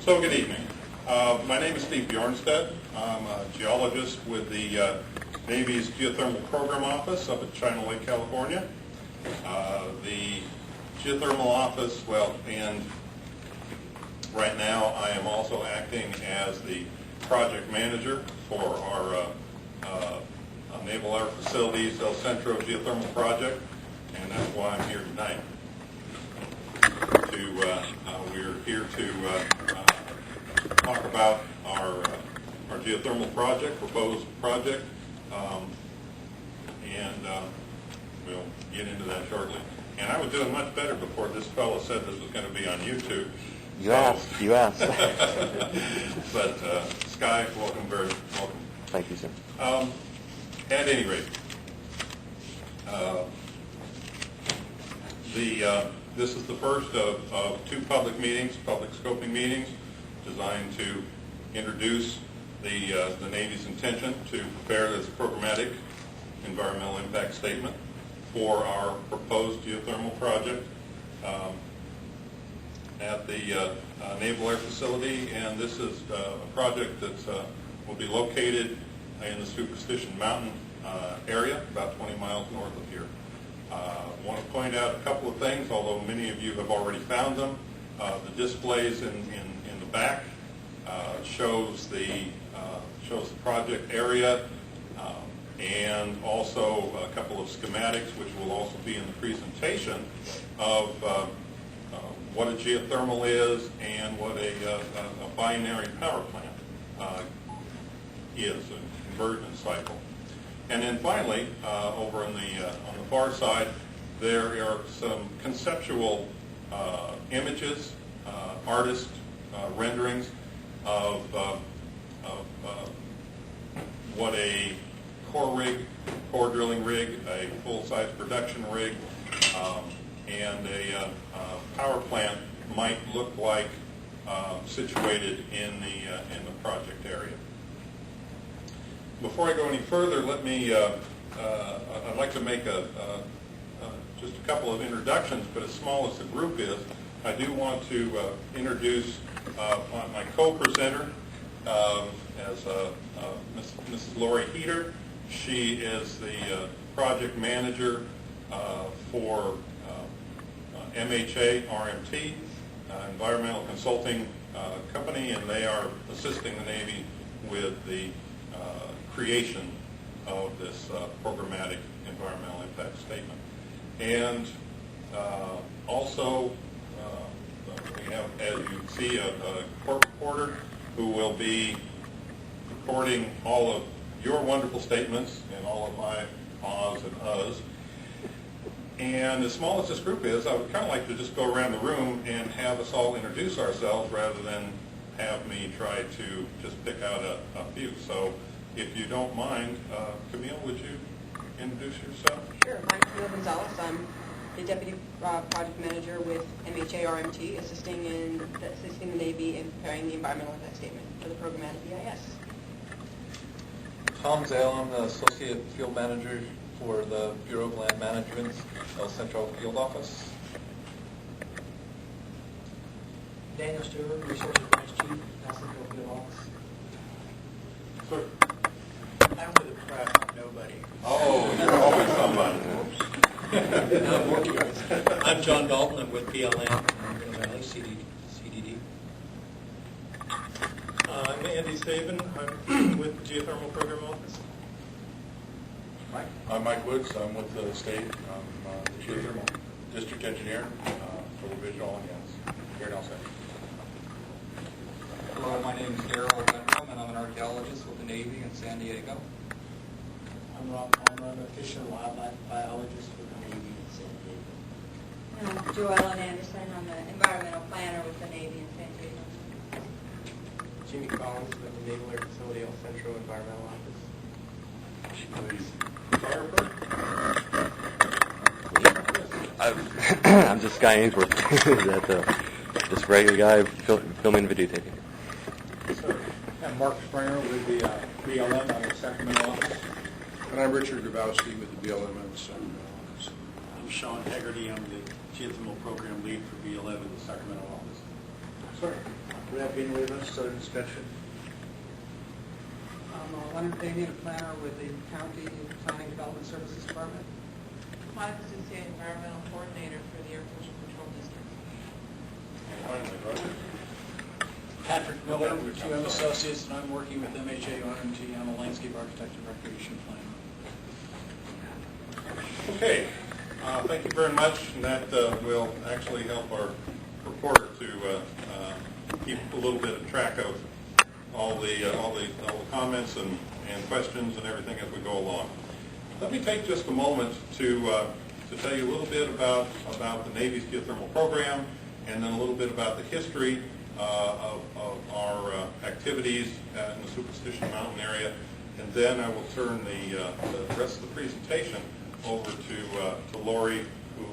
So good evening. My name is Steve Bjornstedt. I'm a geologist with the Navy's Geothermal Program Office up at China Lake, California. The Geothermal Office, and right now I am also acting as the project manager for our Naval Air Facilities El Centro Geothermal project, and that's why I'm here tonight. We're here to talk about our geothermal project, proposed project, and we'll get into that shortly. And I was doing much better before this fellow said this was going to be on YouTube. You asked. But Sky, welcome. Thank you, sir. At any rate, this is the first of two public scoping meetings, designed to introduce the Navy's intention to prepare this programmatic environmental impact statement for our proposed geothermal project at the Naval Air Facility. And this is a project that will be located in the Superstition Mountain area, about 20 miles north of here. I want to point out a couple of things, although many of you have already found them. The displays in the back shows the project area, and also a couple of schematics, which will also be in the presentation, of what a geothermal is and what a binary power plant is, an conversion cycle. And then finally, over on the far side, there are some conceptual images, artist renderings of what a core drilling rig, a full-size production rig, and a power plant might look like situated in the project area. Before I go any further, let me, I'd like to make just a couple of introductions, but as small as the group is, I do want to introduce my co-presenter as Mrs. Lori Heater. She is the project manager for MHA RMT, environmental consulting company, and they are assisting the Navy with the creation of this programmatic environmental impact statement. And also, we have, as you can see, a court reporter who will be recording all of your wonderful statements and all of my ahs and uhs. And as small as this group is, I would kind of like to just go around the room and have us all introduce ourselves rather than have me try to just pick out a few. So if you don't mind, Camille, would you introduce yourself? Sure. I'm Camille Gonzalez. I'm the Deputy Project Manager with MHA RMT, assisting the Navy in preparing the environmental impact statement for the programmatic EIS. Tom Zale, I'm the Associate Field Manager for the Bureau of Land Management's El Centro Field Office. Daniel Stewart, Resources Branch Chief, El Centro Field Office. Sir. I'm with the press, I'm nobody. Oh, you're always somebody. I'm John Dalton, I'm with BLM, Valley CDD. I'm Andy Saban. I'm with the Geothermal Program Office. Mike? I'm Mike Woods. I'm with the state. I'm the Geothermal District Engineer for the Division of Oil and Gas here in El Centro. Hello, my name is Darrell Benham, and I'm an archaeologist with the Navy in San Diego. I'm Rob Palmer, I'm a fish and wildlife biologist with the Navy in San Diego. I'm Joellen Anderson. I'm the environmental planner with the Navy in San Diego. Jimmy Collins with the Naval Air Facility El Centro Environmental Office. I'm just Sky Ainsworth. Just a regular guy filming and videotaping. I'm Mark Springer with the BLM on the Sacramento office. And I'm Richard Grabowski with the BLM and the Sacramento office. I'm Sean Haggerty. I'm the Geothermal Program Lead for BLM in the Sacramento office. Sorry. Brad being with us, Southern Inspection. I'm Leonard Damian, planner with the County Planning Development Services Department. Monica Sucia, environmental coordinator for the Air Pollution Control District. And finally, Roger. Patrick Miller with QM Associates, and I'm working with MHA RMT on a landscape architect and recreation plan. Okay, thank you very much. And that will actually help our reporter to keep a little bit of track of all the comments and questions and everything as we go along. Let me take just a moment to tell you a little bit about the Navy's geothermal program, and then a little bit about the history of our activities in the Superstition Mountain area, and then I will turn the rest of the presentation over to Lori, who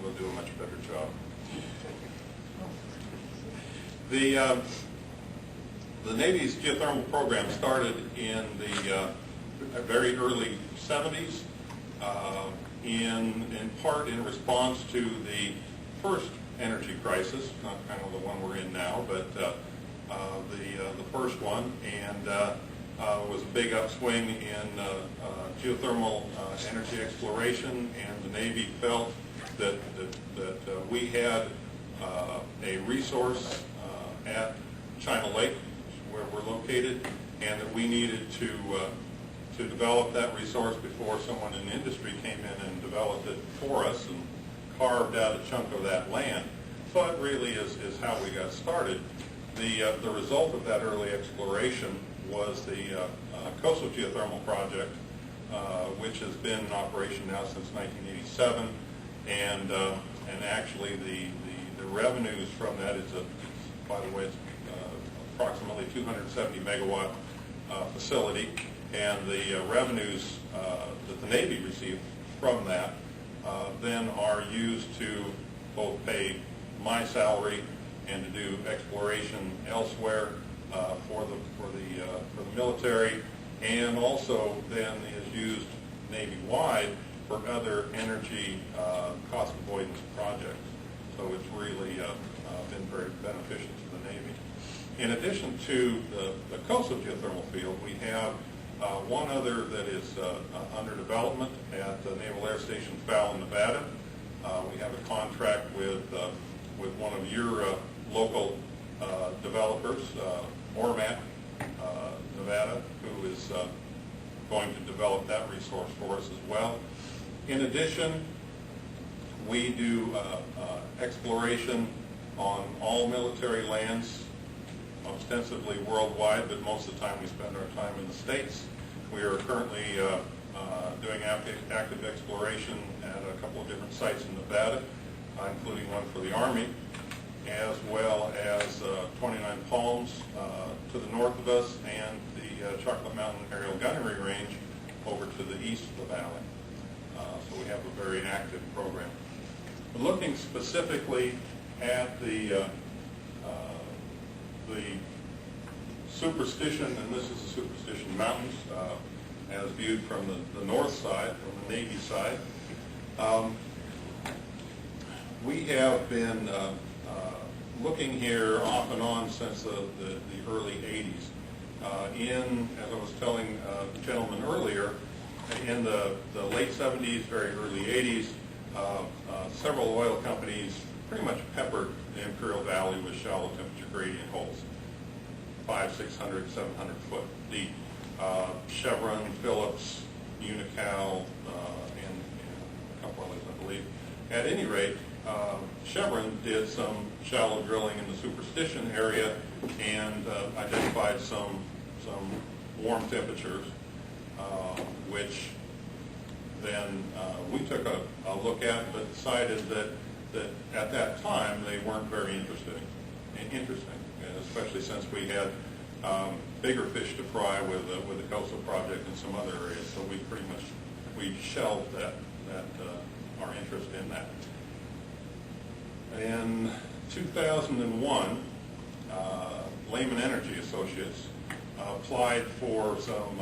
will do a much better job. The Navy's geothermal program started in the very early 70s, in part in response to the first energy crisis, not kind of the one we're in now, but the first one, and was a big upswing in geothermal energy exploration, and the Navy felt that we had a resource at China Lake, where we're located, and that we needed to develop that resource before someone in industry came in and developed it for us and carved out a chunk of that land. So it really is how we got started. The result of that early exploration was the Coastal Geothermal Project, which has been in operation now since 1987, and actually the revenues from that is by the way, it's approximately 270 megawatt facility, and the revenues that the Navy received from that then are used to both pay my salary and to do exploration elsewhere for the military, and also then is used Navy-wide for other energy cost avoidance projects. So it's really been very beneficial to the Navy. In addition to the coastal geothermal field, we have one other that is under development at the Naval Air Station Fallon, Nevada. We have a contract with one of your local developers, Ormat, Nevada, who is going to develop that resource for us as well. In addition, we do exploration on all military lands, ostensibly worldwide, but most of the time we spend our time in the States. We are currently doing active exploration at a couple of different sites in Nevada, including one for the Army, as well as 29 Palms to the north of us, and the Chocolate Mountain Aerial Gunnery Range over to the east of the valley. So we have a very active program. Looking specifically at the Superstition, and this is the Superstition Mountains, as viewed from the north side, from the Navy side. We have been looking here off and on since the early 80s. As I was telling the gentleman earlier, in the late 70s, very early 80s, several oil companies pretty much peppered the Imperial Valley with shallow temperature gradient holes, 500, 600, 700 foot deep. Chevron, Phillips, Unocal, and a couple others, I believe. At any rate, Chevron did some shallow drilling in the Superstition area and identified some warm temperatures, which then we took a look at, but decided that at that time they weren't very interesting, especially since we had bigger fish to fry with the coastal project and some other areas. So we shelved that our interest in that. In 2001, Layman Energy Associates applied for some